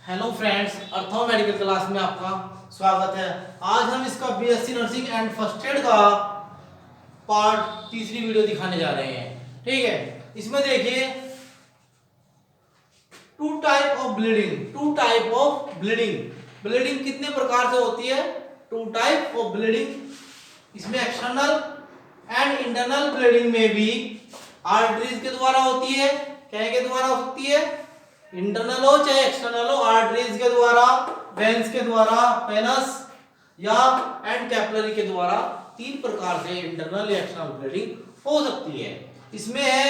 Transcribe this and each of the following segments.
Hello friends, अर्थो medical class में आपका स्वागत है। आज हम इसका BSc nursing and first aid का पार्ट तीसरी वीडियो दिखाने जा रहे हैं। ठीक है, इसमें देखिए टू टाइप ऑफ ब्लीडिंग कितने प्रकार से होती है। टू टाइप ऑफ ब्लीडिंग, इसमें एक्सटर्नल एंड इंटरनल ब्लीडिंग में भी आर्टरीज के द्वारा होती है। क्या के द्वारा हो सकती है? इंटरनल हो चाहे एक्सटर्नल हो, आर्टरीज के द्वारा, वेन्स के द्वारा, पेनस या एंड कैपिलरी के द्वारा, तीन प्रकार से इंटरनल या एक्सटर्नल ब्लीडिंग हो सकती है। इसमें है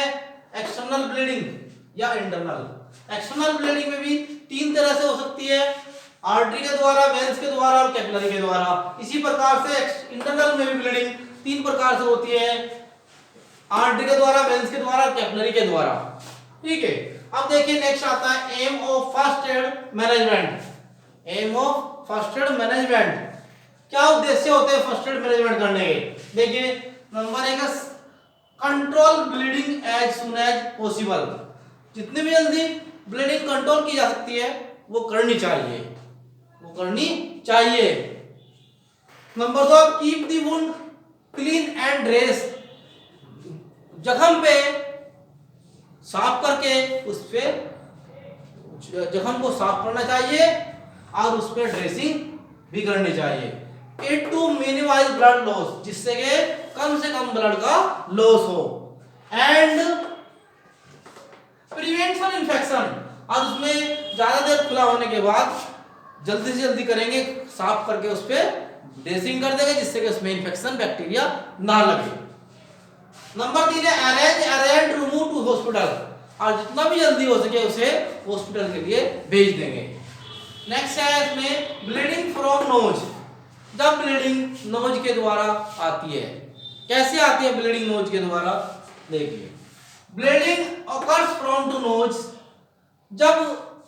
एक्सटर्नल ब्लीडिंग या इंटरनल। एक्सटर्नल ब्लीडिंग में भी तीन तरह से हो सकती है, आर्टरी के द्वारा, वेन्स के द्वारा और कैपिलरी के द्वारा। इसी प्रकार से इंटरनल में भी ब्लीडिंग तीन प्रकार से होती है, आर्टरी के द्वारा, वेन्स के द्वारा, कैपिलरी के द्वारा। ठीक है, अब देखिए नेक्स्ट आता है aim of first aid management. Aim of first aid management, क्या उद्देश्य होते हैं फर्स्ट एड मैनेजमेंट करने के? देखिए number 1 control bleeding as soon as possible. जितनी भी जल्दी ब्लीडिंग कंट्रोल की जा सकती है वो करनी चाहिए। Number 2 keep the wound clean and dress. जख्म पे साफ करके उस पे जख्म को साफ करना चाहिए और उस पे ड्रेसिंग भी करनी चाहिए। It to minimise blood loss, जिससे कि कम से कम ब्लड का लॉस हो, एंड प्रिवेंशन इन्फेक्शन, और उसमें ज्यादा देर खुला होने के बाद जल्दी से जल्दी करेंगे, साफ करके उस पे ड्रेसिंग कर देंगे जिससे कि उसमें इन्फेक्शन बैक्टीरिया ना लगे। नंबर 3 है अरेंज रिमूव टू हॉस्पिटल, और जितना भी जल्दी हो सके उसे हॉस्पिटल के लिए भेज देंगे। नेक्स्ट है इसमें ब्लीडिंग फ्रॉम नोज। जब ब्लीडिंग नोज के द्वारा आती है, कैसे आती है ब्लीडिंग नोज के द्वारा? देखिए bleeding occurs from to nose, जब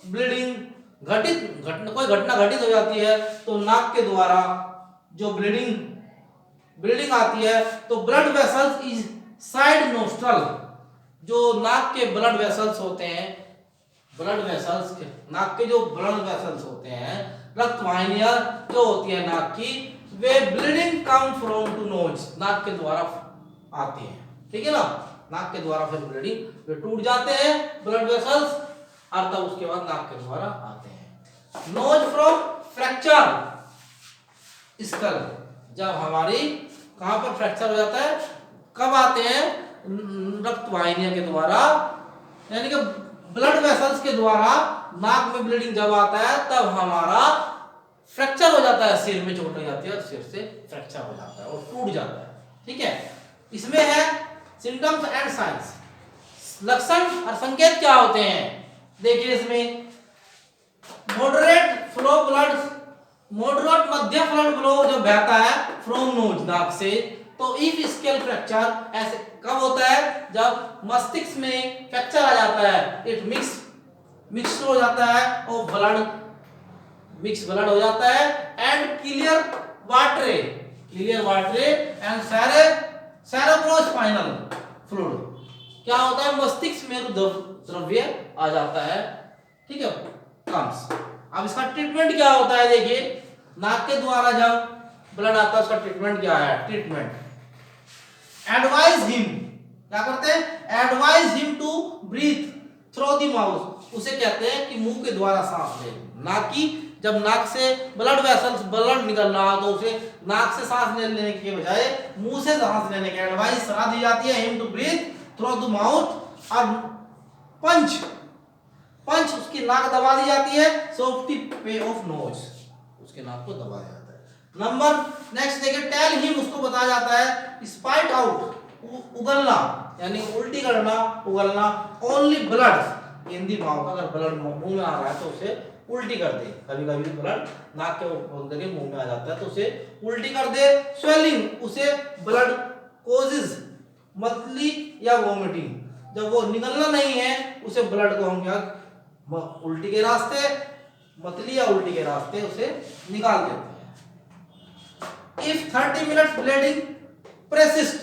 ब्लीडिंग कोई घटना घटित हो जाती है तो नाक के द्वारा जो ब्लीडिंग आती है तो blood vessels is side nostril, जो नाक के ब्लड वेसल्स होते हैं, नाक के जो ब्लड वेसल्स होते हैं, रक्त वाहिनियां जो होती है नाक की, way bleeding come from to nose, नाक के द्वारा आती है। ठीक है ना, नाक के द्वारा फिर ब्लीडिंग वे टूट जाते हैं ब्लड वेसल्स, और तब उसके बाद नाक के द्वारा आते हैं। नोज फ्रॉम फ्रैक्चर स्कल, जब हमारी कहां पर फ्रैक्चर हो जाता है, कब आते हैं? रक्त वाहिनियों के द्वारा, यानी कि ब्लड वेसल्स के द्वारा नाक में ब्लीडिंग जब आता है तब हमारा फ्रैक्चर हो जाता है, सिर में चोट लग जाती है और सिर से फ्रैक्चर हो जाता है और टूट जाता है। ठीक है, इसमें है सिम्टम्स एंड साइंस, लक्षण और संकेत क्या होते हैं? देखिए इसमें मॉडरेट मध्यम ब्लड फ्लो जो बहता है फ्रॉम नोज, नाक से, तो इफ स्केल फ्रैक्चर ऐसे कब होता है? जब मस्तिष्क में फ्रैक्चर आ जाता है, इट मिक्स हो जाता है और मिक्स ब्लड हो जाता है, and clear watery and cerebrospinal fluid, क्या होता है? मस्तिष्क में द्रव्य आ जाता है। ठीक है, कम्स। अब इसका ट्रीटमेंट क्या होता है? देखिए नाक के द्वारा जब ब्लड आता है उसका ट्रीटमेंट क्या है? एडवाइज हिम, क्या करते हैं? Advise him to breathe through the mouth, उसे कहते हैं कि मुंह के द्वारा सांस ले, ना कि जब नाक से ब्लड निकल रहा हो तो उसे नाक से सांस लेने के बजाय मुंह से सांस लेने की एडवाइस सलाह दी जाती है, him to breathe through the mouth, और पंच उसकी नाक दबा दी जाती है, सोफ्टी पे ऑफ नोज, उसके नाक को दबाया जाता है। नंबर नेक्स्ट देखिए टेल हिम, उसको बताया जाता है स्पाइट आउट, उगलना, यानी उल्टी करना, उगलना, only blood in the mouth, अगर ब्लड मुंह में आ रहा है तो उसे उल्टी कर दे, कभी कभी ब्लड नाक के ऊपर के मुंह में आ जाता है तो उसे उल्टी कर दे। स्वेलिंग, उसे ब्लड कोजेस मतली या वोमिटिंग, जब वो निकलना नहीं है उसे ब्लड को हम क्या उल्टी के रास्ते, मतली या उल्टी के रास्ते उसे निकाल देते हैं। इफ 30 मिनट्स ब्लीडिंग परसिस्ट,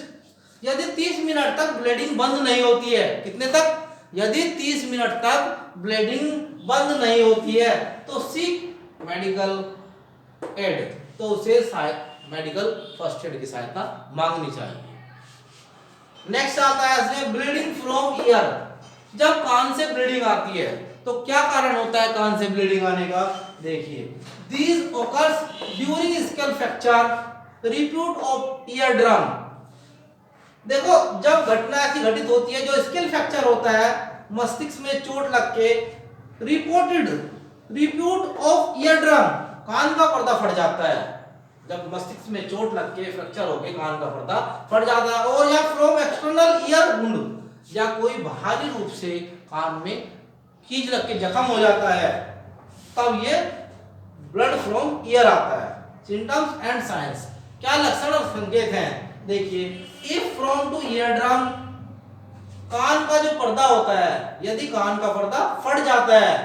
यदि 30 मिनट तक ब्लीडिंग बंद नहीं होती है, कितने तक? यदि 30 मिनट तक ब्लीडिंग बंद नहीं होती है तो सीक मेडिकल एड, तो उसे मेडिकल फर्स्ट एड की सहायता मांगनी चाहिए। नेक्स्ट आता है इसमें ब्लीडिंग फ्रॉम ईयर। जब कान से ब्लीडिंग आती है तो क्या कारण होता है कान से ब्लीडिंग आने का, देखिए these occurs during skull fracture, repute of ear drum. देखो जब घटना ऐसी घटित होती है जो स्कल फ्रैक्चर होता है, मस्तिष्क में चोट लग के रिप्यूट ऑफ ईयर ड्रम, कान का पर्दा फट जाता है। जब मस्तिष्क में चोट लग के फ्रैक्चर होके कान का पर्दा फट जाता है, और या फ्रॉम एक्सटर्नल ईयर वुंड, या कोई बाहरी रूप से कान में कीज लग के जख्म हो जाता है, तब ये ब्लड फ्रॉम ईयर आता है। सिम्टम्स एंड साइंस, क्या लक्षण और संकेत हैं, देखिए if from to eardrum, कान का जो पर्दा होता है, यदि कान का पर्दा फट जाता है,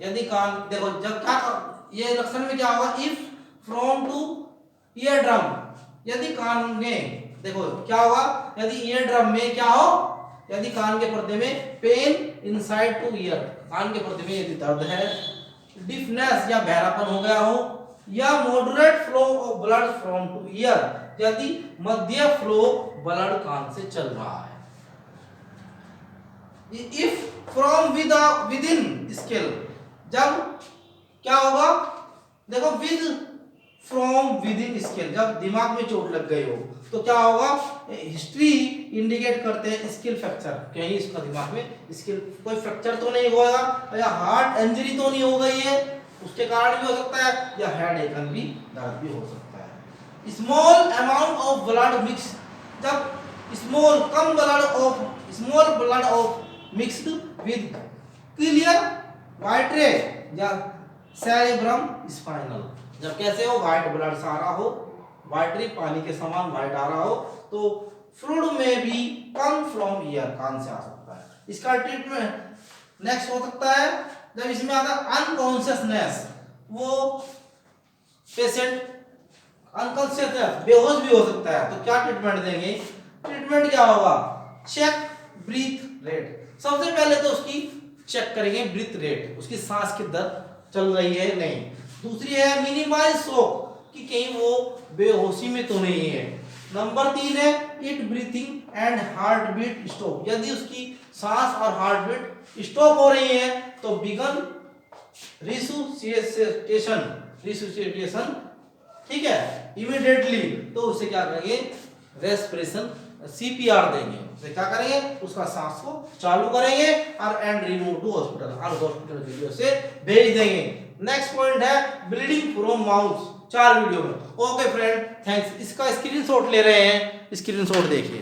यदि कान, देखो जब क्या ये लक्षण में क्या होगा, if from to ear drum, यदि कान में, देखो क्या होगा, यदि ईयर ड्रम में क्या हो, यदि कान के पर्दे में पेन इनसाइड टू ईयर, कान के पर्दे में यदि दर्द है, डिफनेस या बहरापन हो गया हो, या moderate flow of blood from to year, यदि मध्य फ्लो ब्लड कान से चल रहा है। If from with in scale, जब क्या होगा, देखो with from with in scale, जब दिमाग में चोट लग गई हो तो क्या होगा, हिस्ट्री इंडिकेट करते हैं स्किल फ्रैक्चर, कहीं इसका दिमाग में स्किल, कोई फ्रैक्चर तो नहीं होगा, या हार्ट इंजरी तो नहीं हो गई है, उसके कारण भी हो सकता है, या हेड एकन भी, दर्द भी हो सकता है। Small amount of blood mix, जब small blood of mixed with clear watery या सेरेब्रम स्पाइनल, जब कैसे हो, व्हाइट ब्लड सा रहा हो, व्हाइट रे पानी के समान व्हाइट आ रहा हो, तो फ्लूइड में भी कम फ्रॉम ईयर, कान से आ सकता है। इसका ट्रीटमेंट नेक्स्ट हो सकता है, जब इसमें आता है अनकॉन्शियसनेस, वो पेशेंट अनकॉन्शियसनेस, बेहोश भी हो सकता है, तो क्या ट्रीटमेंट देंगे, ट्रीटमेंट क्या होगा, चेक ब्रीथ रेट, सबसे पहले तो उसकी चेक करेंगे ब्रीथ रेट, उसकी सांस की दर चल रही है नहीं। दूसरी है मिनिमाइज शॉक, कि कहीं वो बेहोशी में तो नहीं है। नंबर 3 है it breathing and heart beat stop, यदि उसकी सांस और हार्ट बीट स्टॉप हो रही है तो बिगन रिसुसिटेशन, ठीक है, इमीडिएटली, तो उसे क्या करेंगे, रेस्पिरेशन सीपीआर देंगे, उसे क्या करेंगे, उसका सांस को चालू करेंगे और एंड रिमूव टू हॉस्पिटल, और हॉस्पिटल वीडियो से भेज देंगे। नेक्स्ट पॉइंट है ब्लीडिंग फ्रॉम माउथ, 4 वीडियो में। Okay friend, thanks. इसका स्क्रीनशॉट ले रहे हैं, स्क्रीनशॉट देखिए।